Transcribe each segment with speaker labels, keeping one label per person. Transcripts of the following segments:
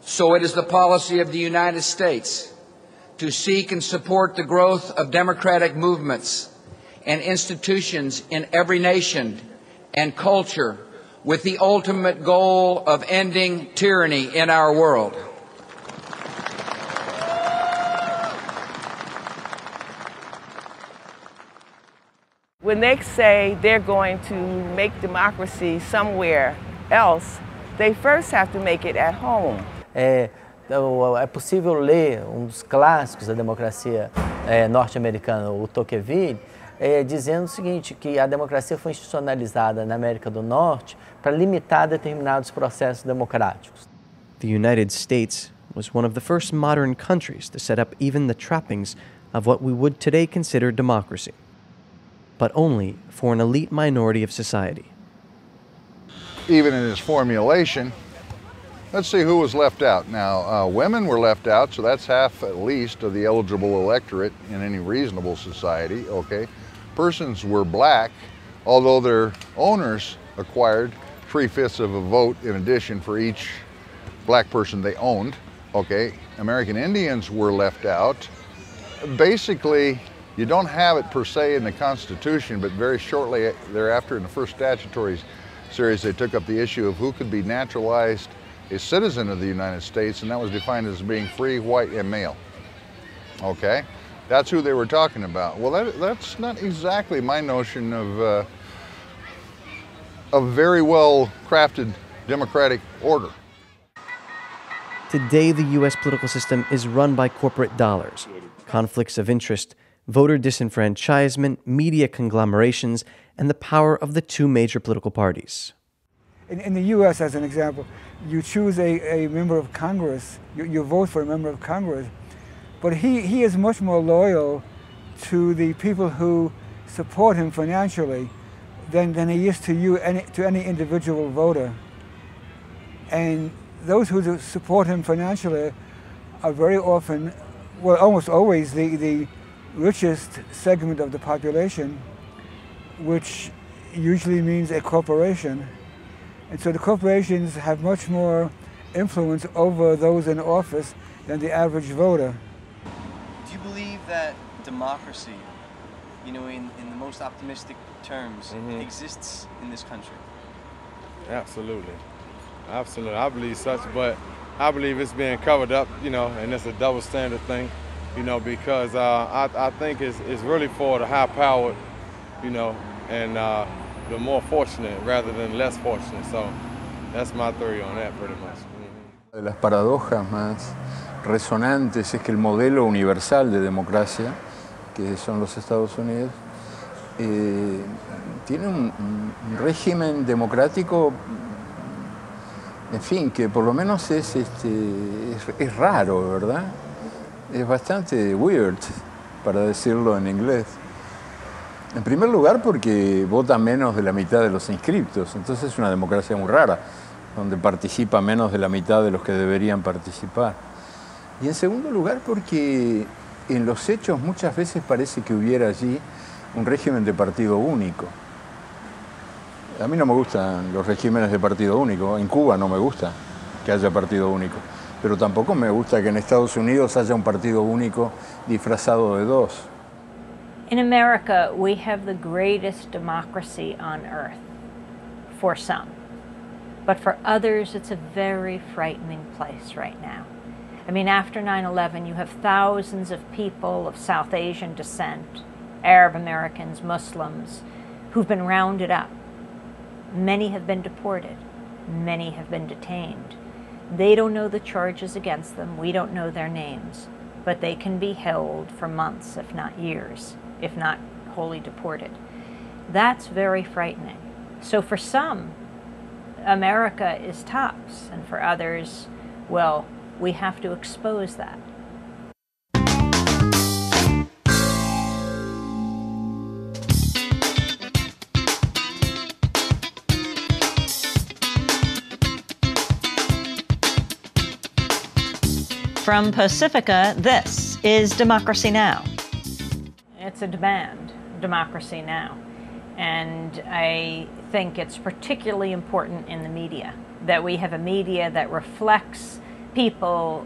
Speaker 1: So it is the policy of the United States to seek and support the growth of democratic movements and institutions in every nation and culture with the ultimate goal of ending tyranny in our world.
Speaker 2: When they say they're going to make democracy somewhere else, they first have to make it at home.
Speaker 3: É possível ler um dos clássicos da democracia norte-americana, o Tocqueville, dizendo o seguinte, que a democracia foi institucionalizada na América do Norte para limitar determinados processos democráticos.
Speaker 4: The United States was one of the first modern countries to set up even the trappings of what we would today consider democracy, but only for an elite minority of society.
Speaker 5: Even in its formulation, let's see who was left out. Now, women were left out, so that's half at least of the eligible electorate in any reasonable society, okay? Persons were black, although their owners acquired 3/5 of a vote in addition for each black person they owned, okay? American Indians were left out. Basically, you don't have it per se in the Constitution, but very shortly thereafter in the first statutory series, they took up the issue of who could be naturalized a citizen of the United States, and that was defined as being free, white, and male. Okay? That's who they were talking about. Well, that's not exactly my notion of a very well-crafted democratic order.
Speaker 4: Today, the U.S. political system is run by corporate dollars, conflicts of interest, voter disenfranchisement, media conglomerations, and the power of the two major political parties.
Speaker 6: In the U.S., as an example, you choose a member of Congress, you vote for a member of Congress, but he is much more loyal to the people who support him financially than he is to any individual voter. And those who support him financially are very often, well, almost always the richest segment of the population, which usually means a corporation. And so the corporations have much more influence over those in office than the average voter.
Speaker 7: Do you believe that democracy, in the most optimistic terms, exists in this country?
Speaker 8: Absolutely. Absolutely. I believe such, but I believe it's being covered up, and it's a double standard thing, because I think it's really for the high-powered, and the more fortunate rather than less fortunate. So that's my theory on that pretty much.
Speaker 9: De las paradojas más resonantes es que el modelo universal de democracia, que son los Estados Unidos, tiene un régimen democrático, en fin, que por lo menos es raro, ¿verdad? Es bastante weird, para decirlo en inglés. En primer lugar porque vota menos de la mitad de los inscriptos, entonces es una democracia muy rara, donde participa menos de la mitad de los que deberían participar. Y en segundo lugar porque en los hechos muchas veces parece que hubiera allí un régimen de partido único. A mí no me gustan los regímenes de partido único, en Cuba no me gusta que haya partido único, pero tampoco me gusta que en Estados Unidos haya un partido único disfrazado de dos.
Speaker 10: In America, we have the greatest democracy on earth, for some. But for others, it's a very frightening place right now. I mean, after 9/11, you have thousands of people of South Asian descent, Arab Americans, Muslims, who've been rounded up. Many have been deported. Many have been detained. They don't know the charges against them. We don't know their names. But they can be held for months, if not years, if not wholly deported. That's very frightening. So for some, America is tops, and for others, well, we have to expose that.
Speaker 11: From Pacifica, this is Democracy Now!
Speaker 10: It's a demand, democracy now. And I think it's particularly important in the media, that we have a media that reflects people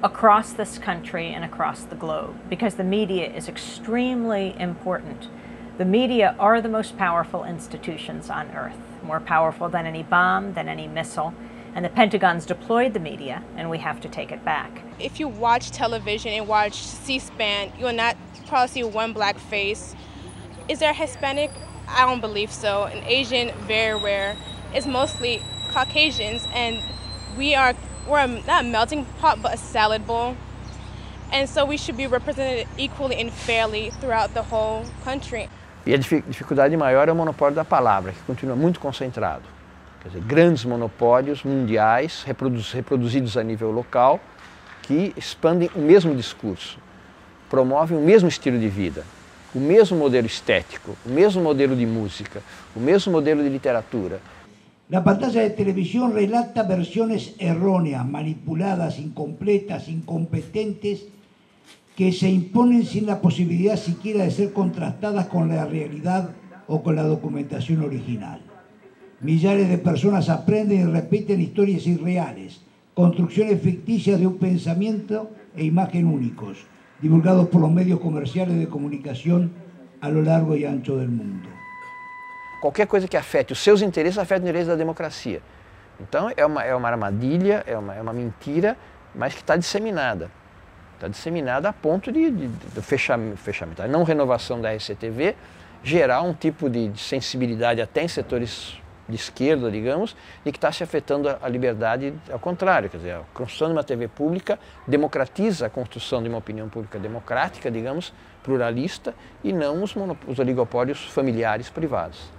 Speaker 10: across this country and across the globe, because the media is extremely important. The media are the most powerful institutions on Earth, more powerful than any bomb, than any missile, and the Pentagon's deployed the media, and we have to take it back.
Speaker 12: If you watch television and watch C-SPAN, you will not probably see one black face. Is there Hispanic? I don't believe so. An Asian, very rare. It's mostly Caucasians, and we're not a melting pot, but a salad bowl. And so we should be represented equally and fairly throughout the whole country.
Speaker 9: E a dificuldade maior é o monopólio da palavra, que continua muito concentrado. Quer dizer, grandes monopólios mundiais, reproduzidos a nível local, que expandem o mesmo discurso, promovem o mesmo estilo de vida, o mesmo modelo estético, o mesmo modelo de música, o mesmo modelo de literatura.
Speaker 13: La pantalla de televisión relata versiones erróneas, manipuladas, incompletas, incompetentes, que se imponen sin la posibilidad siquiera de ser contrastadas con la realidad o con la documentación original. Millares de personas aprenden y repiten historias irreales, construcciones ficticias de un pensamiento e imagen únicos, divulgados por los medios comerciales de comunicación a lo largo y ancho del mundo.
Speaker 9: Qualquer coisa que afete os seus interesses, afeta o interesse da democracia. Então é uma armadilha, é uma mentira, mas que está disseminada. Está disseminada a ponto do fechamento, a não renovação da RCTV, gerar um tipo de sensibilidade até em setores de esquerda, digamos, e que está se afetando a liberdade ao contrário. Quer dizer, a construção de uma TV pública democratiza a construção de uma opinião pública democrática, digamos, pluralista, e não os oligopólios familiares privados.